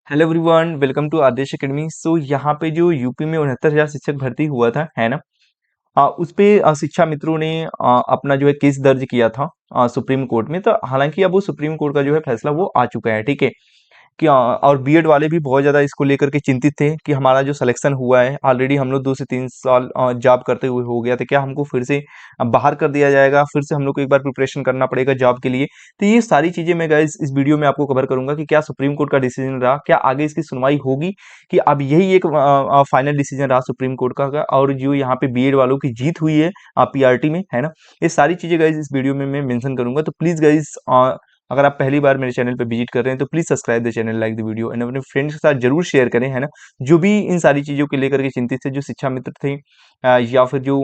Hello everyone, welcome to Aadesh academy. So यहाँ पे जो यूपी में 69,000 शिक्षक भर्ती हुआ था, है ना। उस पे शिक्षा मित्रों ने अपना जो है केस दर्ज किया था सुप्रीम कोर्ट में। तो हालांकि अब वो सुप्रीम कोर्ट का जो है फैसला वो आ चुका है, ठीक है। कि और बीएड वाले भी बहुत ज़्यादा इसको लेकर के चिंतित थे कि हमारा जो सिलेक्शन हुआ है, ऑलरेडी हम लोग 2 से 3 साल जॉब करते हुए हो गया, तो क्या हमको फिर से बाहर कर दिया जाएगा, फिर से हम लोग को एक बार प्रिपरेशन करना पड़ेगा जॉब के लिए। तो ये सारी चीज़ें मैं गाइस इस वीडियो में आपको कवर करूँगा कि क्या सुप्रीम कोर्ट का डिसीजन रहा, क्या आगे इसकी सुनवाई होगी, कि अब यही एक फाइनल डिसीजन रहा सुप्रीम कोर्ट का, और जो यहाँ पे बीएड वालों की जीत हुई है पीआरटी में, है ना। ये सारी चीज़ें गाइस इस वीडियो में मैं मेंशन करूँगा। तो प्लीज़ गाइस, अगर आप पहली बार मेरे चैनल पे विजिट कर रहे हैं तो please subscribe the channel, like the video and अपने फ्रेंड्स के साथ जरूर शेयर करें, है ना। जो भी इन सारी चीज़ों को लेकर के चिंतित थे, जो शिक्षा मित्र थे या फिर जो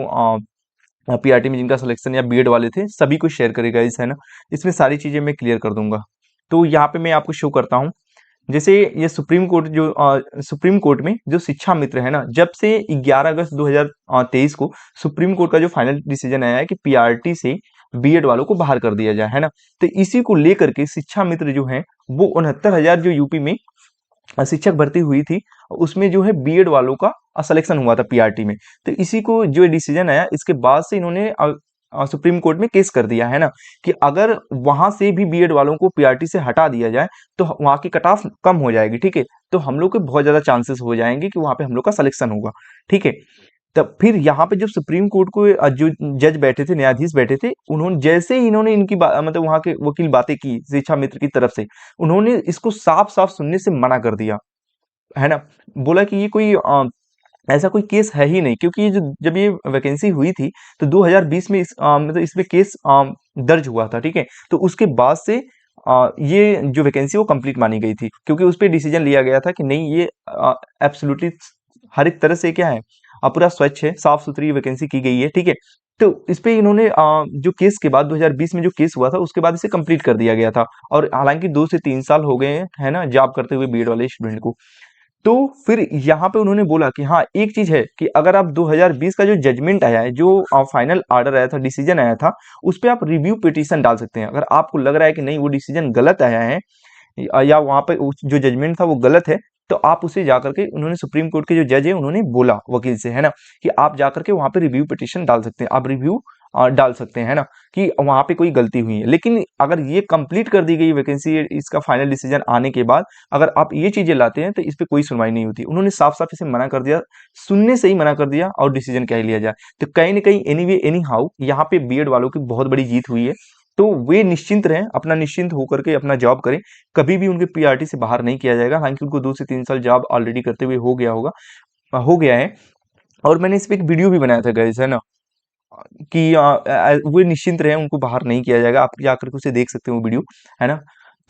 पीआरटी में जिनका सिलेक्शन या बीएड वाले थे, सभी को शेयर करेगा इस, है ना। इसमें सारी चीज़ें मैं क्लियर कर दूंगा। तो यहाँ पे मैं आपको शो करता हूँ। जैसे ये सुप्रीम कोर्ट में जो शिक्षा मित्र है ना, जब से 11 अगस्त 2023 को सुप्रीम कोर्ट का जो फाइनल डिसीजन आया है कि पीआरटी से बीएड वालों को बाहर कर दिया जाए, है ना। तो इसी को लेकर के शिक्षा मित्र जो है वो 69,000 जो यूपी में शिक्षक भर्ती हुई थी, उसमें जो है बीएड वालों का सिलेक्शन हुआ था पीआरटी में। तो इसी को जो डिसीजन आया, इसके बाद से इन्होंने सुप्रीम कोर्ट में केस कर दिया, है ना, कि अगर वहां से भी बीएड वालों को पीआरटी से हटा दिया जाए तो वहां की कट ऑफ कम हो जाएगी, ठीक है। तो हम लोग के बहुत ज्यादा चांसेस हो जाएंगे कि वहां पे हम लोग का सिलेक्शन होगा, ठीक है। तब फिर यहाँ पे जब सुप्रीम कोर्ट को जो जज बैठे थे, न्यायाधीश बैठे थे, उन्होंने जैसे ही इन्होंने इनकी मतलब वहां के वकील बातें की शिक्षा मित्र की तरफ से, उन्होंने इसको साफ साफ सुनने से मना कर दिया, है ना। बोला कि ये कोई ऐसा कोई केस है ही नहीं, क्योंकि ये जो जब ये वैकेंसी हुई थी तो 2020 में मतलब इसमें केस दर्ज हुआ था, ठीक है। तो उसके बाद से ये जो वैकेंसी वो कंप्लीट मानी गई थी, क्योंकि उस पर डिसीजन लिया गया था कि नहीं, ये एब्सोल्युटली हर एक तरह से क्या है, पूरा स्वच्छ है, साफ सुथरी वैकेंसी की गई है, ठीक है। तो इस पे इन्होंने जो केस के बाद 2020 में जो केस हुआ था, उसके बाद इसे कंप्लीट कर दिया गया था। और हालांकि 2 से 3 साल हो गए हैं, है ना, जॉब करते हुए बीएड वाले स्टूडेंट को। तो फिर यहाँ पे उन्होंने बोला कि हाँ, एक चीज है कि अगर आप 2020 का जो जजमेंट आया है, जो फाइनल ऑर्डर आया था, डिसीजन आया था, उस पे आप रिव्यू पिटीशन डाल सकते हैं। अगर आपको लग रहा है कि नहीं, वो डिसीजन गलत आया है या वहां पे जो जजमेंट था वो गलत है, तो आप उसे जाकर के, उन्होंने सुप्रीम कोर्ट के जो जज है उन्होंने बोला वकील से, है ना, कि आप जाकर के वहां पे रिव्यू पिटीशन डाल सकते हैं, आप रिव्यू डाल सकते हैं, है ना, कि वहां पे कोई गलती हुई है। लेकिन अगर ये कंप्लीट कर दी गई वैकेंसी, इसका फाइनल डिसीजन आने के बाद अगर आप ये चीजें लाते हैं तो इस पे कोई सुनवाई नहीं होती। उन्होंने साफ साफ इसे मना कर दिया, सुनने से ही मना कर दिया, और डिसीजन क्या ही लिया जाए। तो कहीं ना कहीं एनीवे एनी हाउ यहाँ पे बीएड वालों की बहुत बड़ी जीत हुई है। तो वे निश्चिंत रहें, अपना निश्चिंत होकर के अपना जॉब करें। कभी भी उनके पीआरटी से बाहर नहीं किया जाएगा। हालांकि उनको 2 से 3 साल जॉब ऑलरेडी करते हुए हो गया होगा, हो गया है। और मैंने इस पे एक वीडियो भी बनाया था गाइस, है ना, कि वो निश्चिंत रहे, उनको बाहर नहीं किया जाएगा। आप जाकर के उसे देख सकते हो वीडियो, है ना।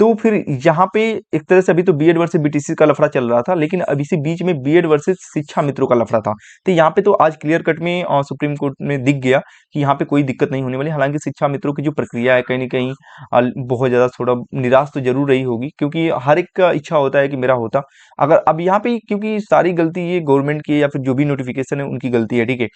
तो फिर यहाँ पे एक तरह से अभी तो बीएड वर्सेस बीटीसी का लफड़ा चल रहा था, लेकिन अभी से बीच में बीएड वर्सेस शिक्षा मित्रों का लफड़ा था। तो यहाँ पे तो आज क्लियर कट में सुप्रीम कोर्ट में दिख गया कि यहाँ पे कोई दिक्कत नहीं होने वाली। हालांकि शिक्षा मित्रों की जो प्रक्रिया है, कहीं ना कहीं बहुत ज्यादा थोड़ा निराश तो जरूर रही होगी, क्योंकि हर एक का इच्छा होता है कि मेरा होता। अगर अब यहाँ पे, क्योंकि सारी गलती ये गवर्नमेंट की है या फिर जो भी नोटिफिकेशन है उनकी गलती है, ठीक है।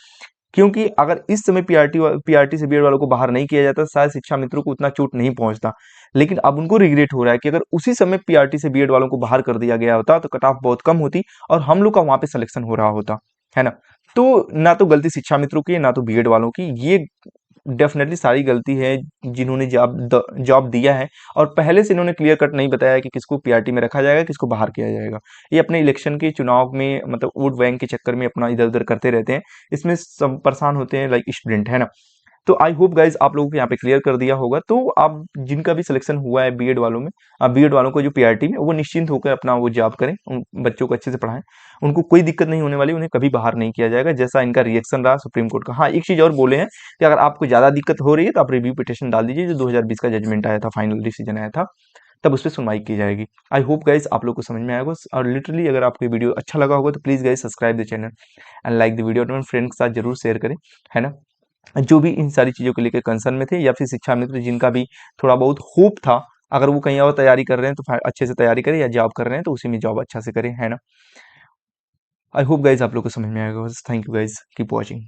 क्योंकि अगर इस समय पीआरटी से बीएड वालों को बाहर नहीं किया जाता, शायद शिक्षा मित्रों को उतना चोट नहीं पहुंचता। लेकिन अब उनको रिग्रेट हो रहा है कि अगर उसी समय पीआरटी से बीएड वालों को बाहर कर दिया गया होता तो कट ऑफ बहुत कम होती और हम लोग का वहां पे सिलेक्शन हो रहा होता, है ना। तो ना तो गलती शिक्षा मित्रों की है, ना तो बीएड वालों की। ये डेफिनेटली सारी गलती है जिन्होंने जॉब दिया है, और पहले से इन्होंने क्लियर कट नहीं बताया कि किसको पीआरटी में रखा जाएगा, किसको बाहर किया जाएगा। ये अपने इलेक्शन के चुनाव में, मतलब वोट बैंक के चक्कर में अपना इधर उधर करते रहते हैं। इसमें सब परेशान होते हैं, लाइक स्टूडेंट, है ना। तो आई होप गाइज आप लोगों को यहाँ पे क्लियर कर दिया होगा। तो आप जिनका भी सिलेक्शन हुआ है बीएड वालों में, बीएड वालों को जो पीआरटी में, वो निश्चिंत होकर अपना वो जॉब करें, उन बच्चों को अच्छे से पढ़ाएं। उनको कोई दिक्कत नहीं होने वाली, उन्हें कभी बाहर नहीं किया जाएगा, जैसा इनका रिएक्शन रहा सुप्रीम कोर्ट का। हाँ, एक चीज और बोले हैं कि अगर आपको ज्यादा दिक्कत हो रही है तो आप रिव्यू पिटिशन डाल दीजिए, जो 2020 का जजमेंट आया था, फाइनल डिसीजन आया था, तब उस पर सुनवाई की जाएगी। आई होप गाइज आप लोग को समझ में आएगा। और लिटरली अगर आपको वीडियो अच्छा लगा होगा तो please guys subscribe the channel and like the video, अपने फ्रेंड के साथ जरूर शेयर करें, है ना। जो भी इन सारी चीज़ों को लेकर कंसर्न में थे, या फिर शिक्षा मित्र जिनका भी थोड़ा बहुत होप था, अगर वो कहीं और तैयारी कर रहे हैं तो अच्छे से तैयारी करें, या जॉब कर रहे हैं तो उसी में जॉब अच्छा से करें, है ना। आई होप गाइज आप लोग को समझ में आएगा। Thank you guys, keep watching.